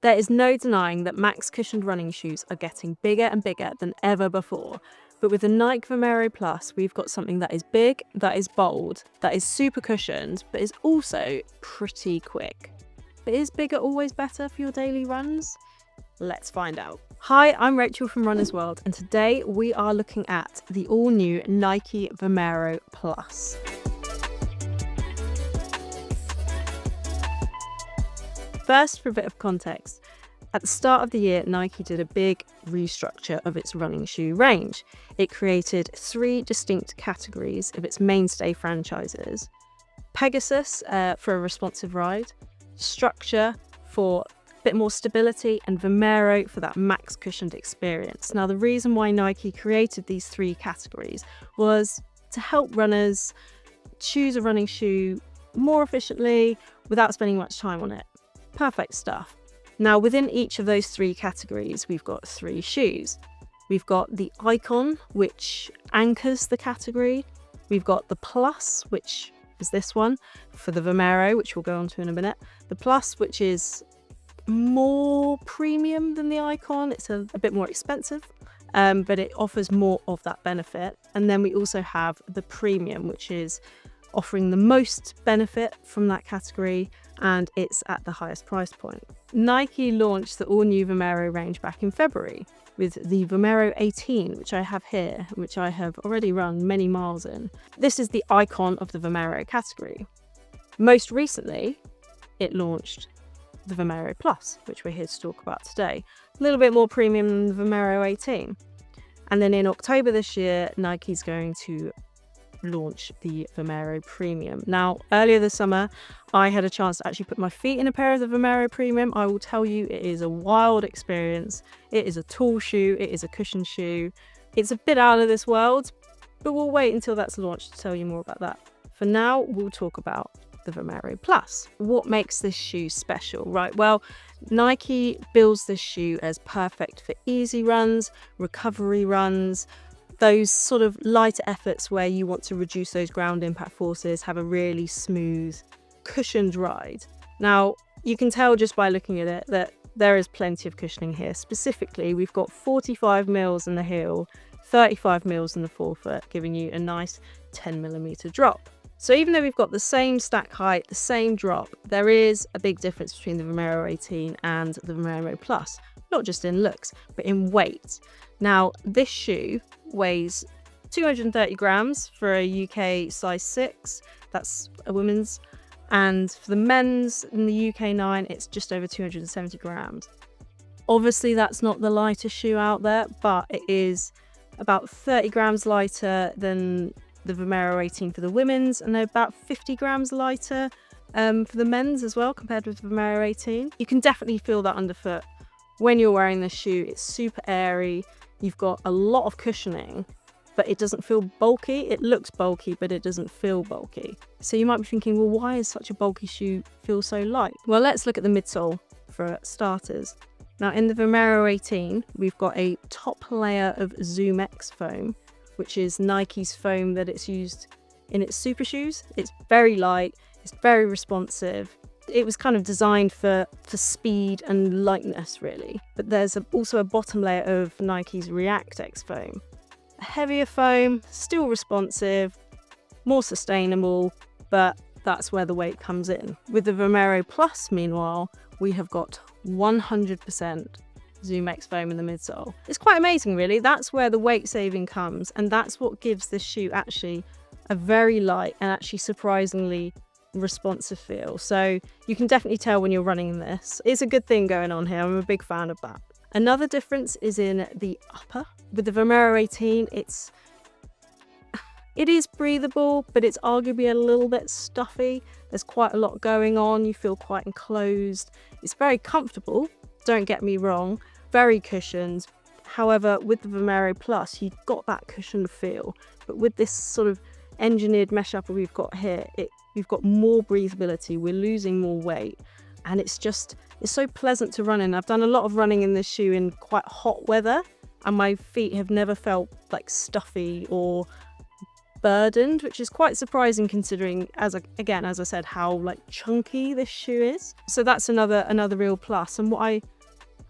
There is no denying that max cushioned running shoes are getting bigger and bigger than ever before. But with the Nike Vomero Plus, we've got something that is big, that is bold, that is super cushioned, but is also pretty quick. But is bigger always better for your daily runs? Let's find out. Hi, I'm Rachel from Runner's World, and today we are looking at the all-new Nike Vomero Plus. First, for a bit of context, at the start of the year, Nike did a big restructure of its running shoe range. It created 3 distinct categories of its mainstay franchises. Pegasus for a responsive ride, Structure for a bit more stability, and Vomero for that max cushioned experience. Now, the reason why Nike created these 3 categories was to help runners choose a running shoe more efficiently without spending much time on it. Perfect stuff. Now, within each of those 3 categories, we've got 3 shoes. We've got the Icon, which anchors the category. We've got the Plus, which is this one, for the Vomero, which we'll go on to in a minute. The Plus, which is more premium than the Icon. It's a bit more expensive, but it offers more of that benefit. And then we also have the Premium, which is offering the most benefit from that category, and it's at the highest price point. Nike launched the all-new Vomero range back in February with the Vomero 18, which I have here, which I have already run many miles in. This is the icon of the Vomero category. Most recently, it launched the Vomero Plus, which we're here to talk about today. A little bit more premium than the Vomero 18. And then in October this year, Nike's going to launch the Vomero Premium. Now, earlier this summer, I had a chance to actually put my feet in a pair of the Vomero Premium. I will tell you, it is a wild experience. It is a tall shoe. It is a cushioned shoe. It's a bit out of this world, but we'll wait until that's launched to tell you more about that. For now, we'll talk about the Vomero Plus. What makes this shoe special, right? Well, Nike builds this shoe as perfect for easy runs, recovery runs, those sort of lighter efforts where you want to reduce those ground impact forces, have a really smooth, cushioned ride. Now, you can tell just by looking at it that there is plenty of cushioning here. Specifically, we've got 45 mils in the heel, 35 mils in the forefoot, giving you a nice 10mm drop. So even though we've got the same stack height, the same drop, there is a big difference between the Vomero 18 and the Vomero Plus, not just in looks, but in weight. Now, this shoe weighs 230 grams for a UK size 6, that's a women's, and for the men's in the UK 9, it's just over 270 grams. Obviously, that's not the lightest shoe out there, but it is about 30 grams lighter than the Vomero 18 for the women's, and they're about 50 grams lighter for the men's as well compared with the Vomero 18. You can definitely feel that underfoot when you're wearing this shoe. It's super airy. You've got a lot of cushioning, but it doesn't feel bulky. It looks bulky, but it doesn't feel bulky. So you might be thinking, well, why is such a bulky shoe feel so light? Well, let's look at the midsole for starters. Now, in the Vomero 18, we've got a top layer of Zoom X foam, which is Nike's foam that it's used in its super shoes. It's very light, it's very responsive. It was kind of designed for speed and lightness, really. But there's also a bottom layer of Nike's React X foam. A heavier foam, still responsive, more sustainable, but that's where the weight comes in. With the Vomero Plus, meanwhile, we have got 100% Zoom X foam in the midsole. It's quite amazing, really. That's where the weight saving comes, and that's what gives this shoe actually a very light and actually surprisingly responsive feel. So you can definitely tell when you're running in this. It's a good thing going on here. I'm a big fan of that. Another difference is in the upper. With the Vomero 18, it is breathable, but it's arguably a little bit stuffy. There's quite a lot going on. You feel quite enclosed. It's very comfortable, don't get me wrong, very cushioned. However, with the Vomero Plus, you've got that cushioned feel. But with this sort of engineered mesh upper we've got here, we've got more breathability, we're losing more weight, and it's so pleasant to run in. I've done a lot of running in this shoe in quite hot weather, and my feet have never felt like stuffy or burdened, which is quite surprising considering, as I said, how like chunky this shoe is. So that's another real plus. And what I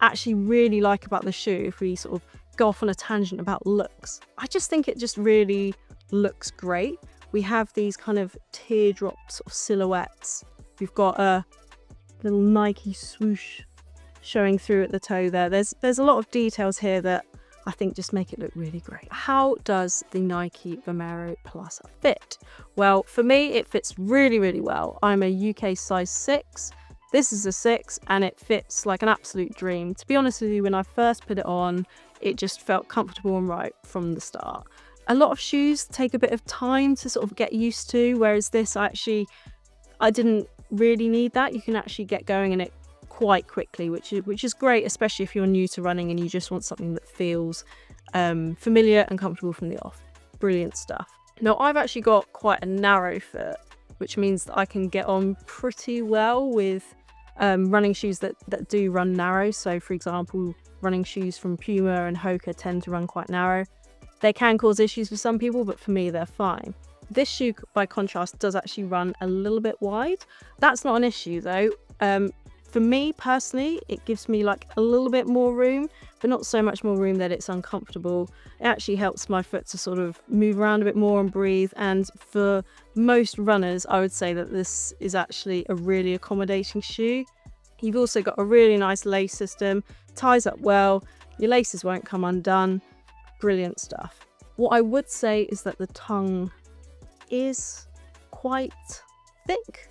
actually really like about the shoe, if we sort of go off on a tangent about looks, I just think it just really looks great. We have these kind of teardrop sort of silhouettes. We've got a little Nike swoosh showing through at the toe there. There's a lot of details here that I think just make it look really great. How does the Nike Vomero Plus fit? Well, for me, it fits really, really well. I'm a UK size 6. This is a 6 and it fits like an absolute dream. To be honest with you, when I first put it on, it just felt comfortable and right from the start. A lot of shoes take a bit of time to sort of get used to, whereas this I didn't really need that. You can actually get going in it quite quickly, which is great, especially if you're new to running and you just want something that feels familiar and comfortable from the off. Brilliant stuff. Now, I've actually got quite a narrow foot, which means that I can get on pretty well with running shoes that do run narrow. So, for example, running shoes from Puma and Hoka tend to run quite narrow. They can cause issues for some people, but for me, they're fine. This shoe, by contrast, does actually run a little bit wide. That's not an issue, though. For me personally, it gives me like a little bit more room, but not so much more room that it's uncomfortable. It actually helps my foot to sort of move around a bit more and breathe. And for most runners, I would say that this is actually a really accommodating shoe. You've also got a really nice lace system, ties up well, your laces won't come undone. Brilliant stuff. What I would say is that the tongue is quite thick.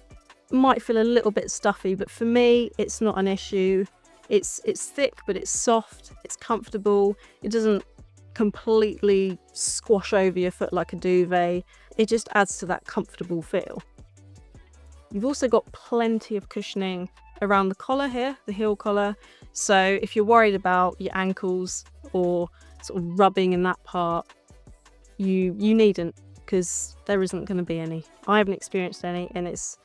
Might feel a little bit stuffy, but for me, it's not an issue. It's thick, but it's soft, it's comfortable. It doesn't completely squash over your foot like a duvet. It just adds to that comfortable feel. You've also got plenty of cushioning around the collar here, the heel collar. So if you're worried about your ankles or sort of rubbing in that part, you needn't, because there isn't going to be any. I haven't experienced any, and it's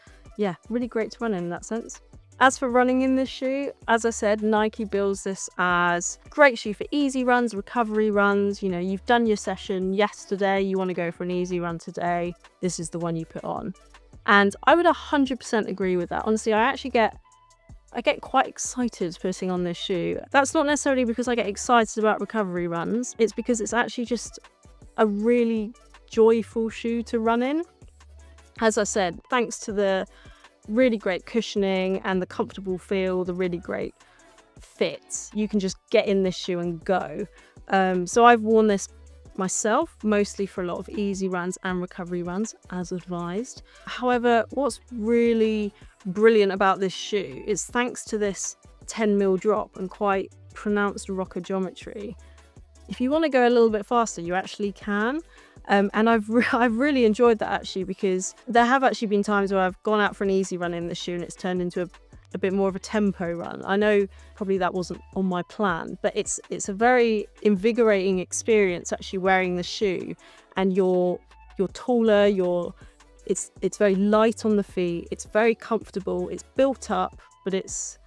really great to run in that sense. As for running in this shoe, as I said, Nike bills this as a great shoe for easy runs, recovery runs. You know, you've done your session yesterday, you want to go for an easy run today, this is the one you put on. And I would 100% agree with that. Honestly, I get quite excited putting on this shoe. That's not necessarily because I get excited about recovery runs, it's because it's actually just a really joyful shoe to run in. As I said, thanks to the really great cushioning and the comfortable feel, the really great fit, you can just get in this shoe and go. So I've worn this myself, mostly for a lot of easy runs and recovery runs, as advised. However, what's really brilliant about this shoe is thanks to this 10mm drop and quite pronounced rocker geometry, if you want to go a little bit faster, you actually can. And I've really enjoyed that actually, because there have actually been times where I've gone out for an easy run in the shoe and it's turned into a bit more of a tempo run. I know probably that wasn't on my plan, but it's a very invigorating experience actually wearing the shoe, and you're taller, it's very light on the feet, it's very comfortable, it's built up, but it's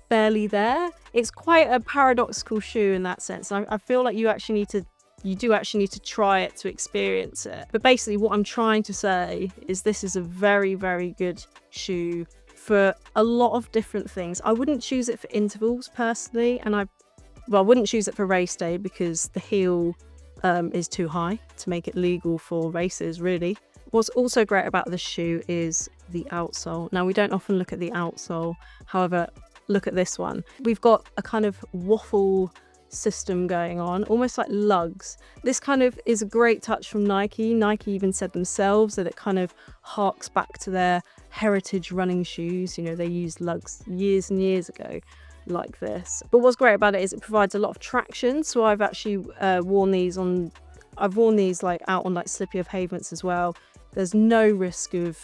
barely there. It's quite a paradoxical shoe in that sense. I feel like you do actually need to try it to experience it. But basically what I'm trying to say is this is a very, very good shoe for a lot of different things. I wouldn't choose it for intervals personally, and I wouldn't choose it for race day because the heel is too high to make it legal for races, really. What's also great about this shoe is the outsole. Now, we don't often look at the outsole, however, look at this one. We've got a kind of waffle system going on, almost like lugs. This kind of is a great touch from Nike. Nike even said themselves that it kind of harks back to their heritage running shoes. You know, they used lugs years and years ago like this. But what's great about it is it provides a lot of traction. So I've actually worn these like out on like slippier pavements as well. There's no risk of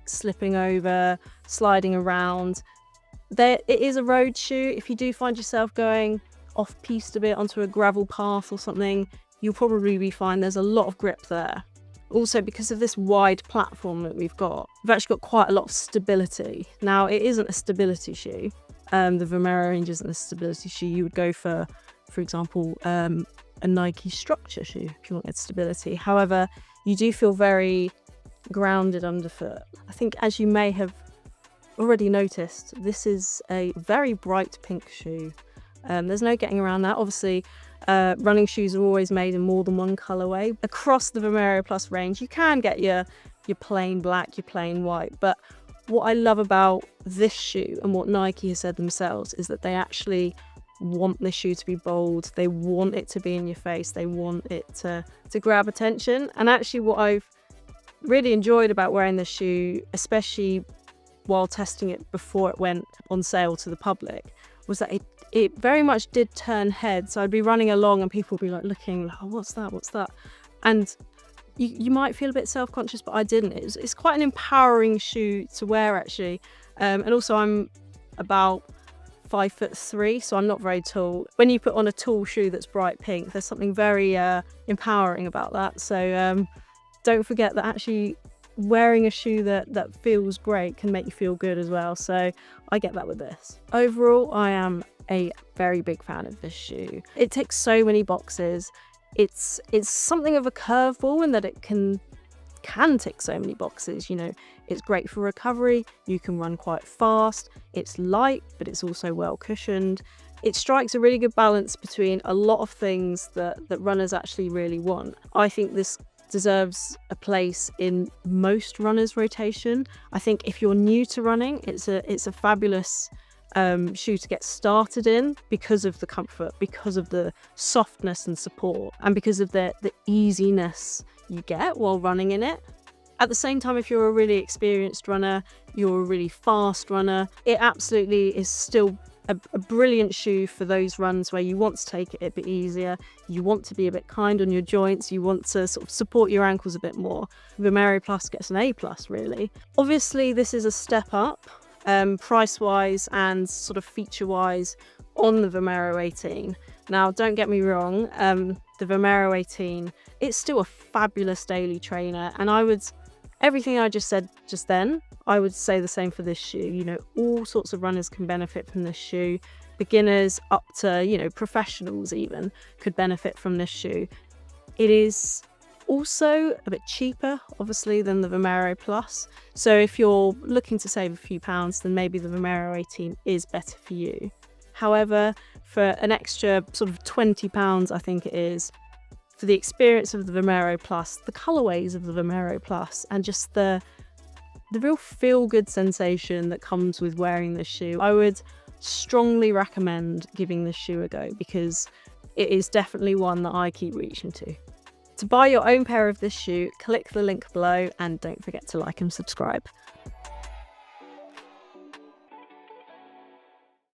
slipping over, sliding around. It is a road shoe. If you do find yourself going off-piste a bit onto a gravel path or something, you'll probably be fine. There's a lot of grip there. Also, because of this wide platform that we've actually got quite a lot of stability. Now, it isn't a stability shoe. The Vomero range isn't a stability shoe. You would go for example, a Nike structure shoe if you wanted stability. However, you do feel very grounded underfoot. I think, as you may have already noticed, this is a very bright pink shoe. There's no getting around that. Obviously, running shoes are always made in more than one colorway. Across the Vomero Plus range, you can get your plain black, your plain white, but what I love about this shoe and what Nike has said themselves is that they actually want this shoe to be bold. They want it to be in your face. They want it to grab attention. And actually what I've really enjoyed about wearing this shoe, especially while testing it before it went on sale to the public, was that it very much did turn heads. So I'd be running along and people would be like looking, oh, what's that? And you might feel a bit self-conscious, but I didn't. It's quite an empowering shoe to wear, actually. And also I'm about 5'3", so I'm not very tall. When you put on a tall shoe that's bright pink, there's something very empowering about that. So don't forget that actually wearing a shoe that feels great can make you feel good as well. So I get that with this. Overall, I am a very big fan of this shoe. It ticks so many boxes. It's something of a curveball in that it can tick so many boxes. You know, it's great for recovery. You can run quite fast. It's light, but it's also well cushioned. It strikes a really good balance between a lot of things that runners actually really want. I think this deserves a place in most runners' rotation. I think if you're new to running, it's a fabulous shoe to get started in because of the comfort, because of the softness and support, and because of the easiness you get while running in it. At the same time, if you're a really experienced runner, you're a really fast runner, it absolutely is still a brilliant shoe for those runs where you want to take it a bit easier, you want to be a bit kind on your joints, you want to sort of support your ankles a bit more. Vomero Plus gets an A+, really. Obviously, this is a step up, price-wise and sort of feature-wise on the Vomero 18. Now, don't get me wrong, the Vomero 18, it's still a fabulous daily trainer, and everything I just said just then, I would say the same for this shoe. You know, all sorts of runners can benefit from this shoe. Beginners up to, you know, professionals even could benefit from this shoe. It is also a bit cheaper, obviously, than the Vomero Plus. So if you're looking to save a few pounds, then maybe the Vomero 18 is better for you. However, for an extra sort of £20, I think it is, for the experience of the Vomero Plus, the colourways of the Vomero Plus, and just the real feel-good sensation that comes with wearing this shoe, I would strongly recommend giving this shoe a go because it is definitely one that I keep reaching to. To buy your own pair of this shoe, click the link below and don't forget to like and subscribe.